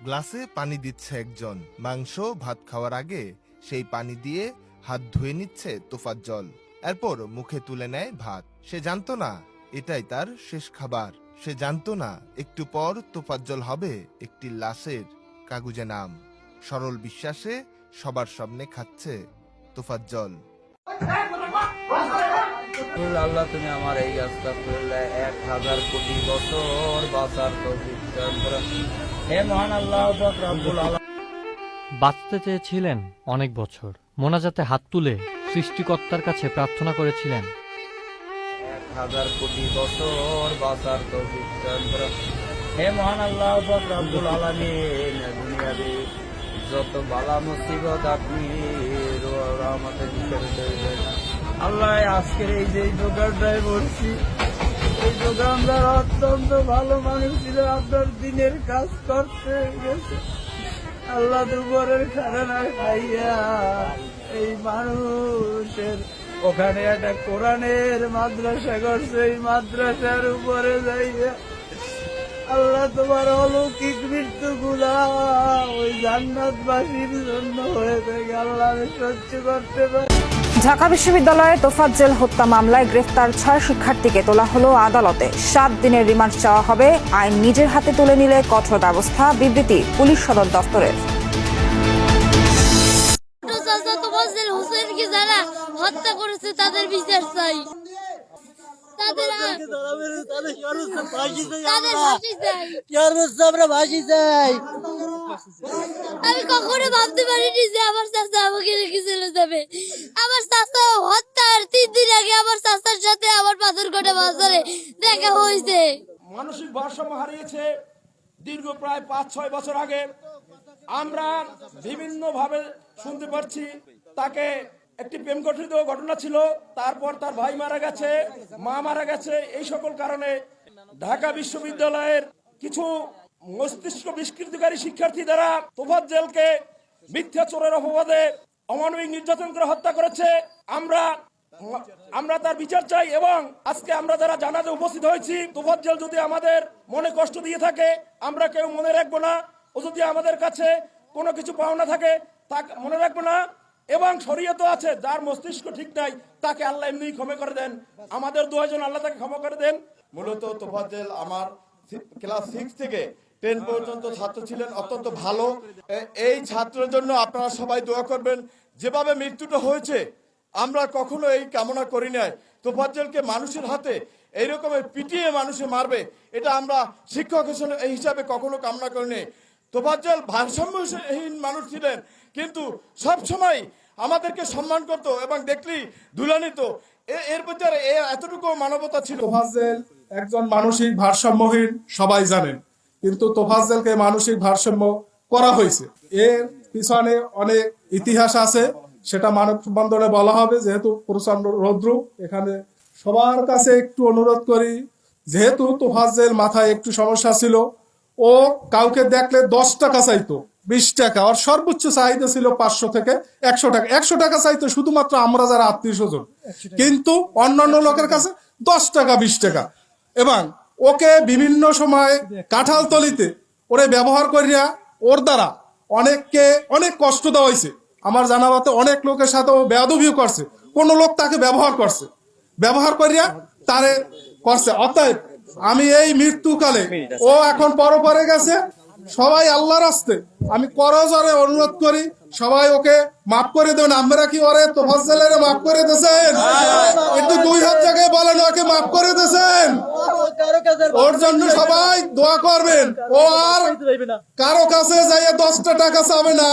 গ্লাসে পানি দিচ্ছে একজন। মাংস ভাত খাওয়ার আগে সেই পানি দিয়ে হাত ধুয়ে নিচ্ছে তোফাজ্জল। এরপর মুখে তুলে নেয় ভাত। সে জানতো না এটাই তার শেষ খাবার। সে জানতো না একটু পর তোফাজ্জল হবে একটি লাশের কাগুজে নাম। সরল বিশ্বাসে সবার সামনে খাচ্ছে তোফাজ্জল। আল্লাহ, তুমি আমার এই আস্তাগফিরুল্লাহ 1000 কোটি বছর বাঁচার তৌফিক দান করো। হে মহান আল্লাহ পাক রব্বুল আলামিন। বাঁচতে চেয়েছিলেন অনেক বছর। মোনাজাতে হাত তুলে সৃষ্টিকর্তার কাছে প্রার্থনা করেছিলেন 1000 কোটি বছর বাঁচার তৌফিক দান করো। হে মহান আল্লাহ পাক রব্বুল আলামিন, দুনিয়াতে যত বালা মুসিবত আপনি রহমতের ভিতরে দেবেন। আল্লাহ, আজকের এই যে দোকানটায় বলছি, এই দোকানদার অত্যন্ত ভালো মানুষ ছিল, আপনার দিনের কাজ করতে গেছে। আল্লাহ দুপুরের খানা খাইয়া এই মানুষের ওখানে একটা কোরআনের মাদ্রাসা করছে। এই মাদ্রাসার উপরে যাইয়া আল্লাহ তোমার অলৌকিক মৃত্যু গুলা ওই জান্নাতবাসীর জন্য হয়ে থাকে। আল্লাহ আমি সহ্য করতে পারি। ঢাকা বিশ্ববিদ্যালয়ে তোফাজ্জল হত্যা মামলায় গ্রেফতার 6 শিক্ষার্থীকে তোলা হলো আদালতে। 7 দিনের রিমান্ড চাওয়া হবে। আইন নিজের হাতে তুলে নিলে কঠোর ব্যবস্থা, বিবৃতি পুলিশ সদর দফতরের। তোফাজ্জল হোসেনকে যারা হত্যা করেছে তাদের বিচার চাই, তাদের ফাঁসি চাই। আমি কখনো ভাবতে পারিনি যে আমার চাচা আমাকে রেখে চলে যাবে। আমার চাচা হত্যার 3 দিন আগে আমার চাচার সাথে আমার পাথরঘাটা বাজারে দেখা হয়েছে। মানসিক ভারসাম্য হারিয়েছে দীর্ঘ প্রায় 5-6 বছর আগে। আমরা বিভিন্ন ভাবে শুনতে পাচ্ছি তাকে একটি প্রেম গঠিত ঘটনা ছিল, তারপর তার ভাই মারা গেছে, মা মারা গেছে। এই সকল কারণে ঢাকা বিশ্ববিদ্যালয়ের কিছু মস্তিষ্ক বিস্কৃতিকারী শিক্ষার্থী দ্বারা তোফাজ্জলকে মিথ্যা চোরের অপবাদে অমানবিক নির্যাতন করে হত্যা করেছে। আমরা তার বিচার চাই এবং আজকে আমরা যারা জানাজা উপস্থিত হয়েছি, তোফাজ্জল যদি আমাদের মনে কষ্ট দিয়ে থাকে আমরা কেউ মনে রাখবো না। ও যদি আমাদের কাছে কোনো কিছু পাওনা থাকে তা মনে রাখবো না। এবং শরীয়ত আছে, যার মস্তিষ্ক ঠিক নাই তাকে আল্লাহ এমনি ক্ষমা করে দেন। আমাদের দুজন আল্লাহ তাকে ক্ষমা করে দেন। মূলত তোফাজ্জল আমার ক্লাস 6 থেকে 10 পর্যন্ত ছাত্র ছিলেন, অত্যন্ত ভালো। এই ছাত্রের জন্য আপনারা সবাই দোয়া করবেন। যেভাবে মৃত্যুটা হয়েছে আমরা কখনো এই কামনা করি নাই। তোফাজ্জলকে মানুষের হাতে এইরকমের পিটিয়ে মানুষে মারবে, এটা আমরা শিক্ষক হিসাবে কখনো কামনা করিনি। তোফাজ্জল ভারসাম্যহীন মানুষ ছিলেন, কিন্তু সব সময় আমাদেরকে সম্মান করত এবং দেখলি ধুলা নিত। এর ভিতরে এতটুকু মানবতা ছিল। তোফাজ্জল একজন মানসিক ভারসাম্যহীন সবাই জানেন, কিন্তু তোফাজ্জলকে মানসিক ভারসাম্য করা হয়েছে। এর পিছনে অনেক ইতিহাস আছে, সেটা মানববন্ধনে বলা হবে। যেহেতু প্রচন্ড রৌদ্র, এখানে সবার কাছে একটু অনুরোধ করি, যেহেতু তোফাজ্জল মাথায় একটু সমস্যা ছিল, ও কাউকে দেখলে 10 টাকা চাইতো, 20 টাকা, আর সর্বোচ্চ চাহিদা ছিল 500 থেকে 100 টাকা। 100 টাকা চাইতো শুধুমাত্র আমরা যারা আত্মীয় স্বজন, কিন্তু অন্যান্য লোকের কাছে 10 টাকা 20 টাকা। এবং ওকে বিভিন্ন সময় কাঁঠালতলিতে ওরে ব্যবহার করিয়া ওর দ্বারা অনেককে অনেক কষ্ট দেওয়া হয়েছে। আমার জানা মতে অনেক লোকের সাথে ও বেয়াদবিও করছে। কোন লোক তাকে ব্যবহার করিয়া তারে করছে। অতএব আমি এই মৃত্যুকালে, ও এখন পরে গেছে, সবাই আল্লাহর রাস্তে আমি করজোরে অনুরোধ করি, সবাই ওকে মাফ করে দেবেন। আমরা কি ওরে তোফাজ্জলের মাফ করে দিয়েছেন? একটু 2 হাত জায়গায় বলেন ওকে মাফ করে দিয়েছেন। ওর জন্য সবাই দোয়া করবেন। ও আর কারো কাছে যাইয়া 10টা টাকা চাবে না।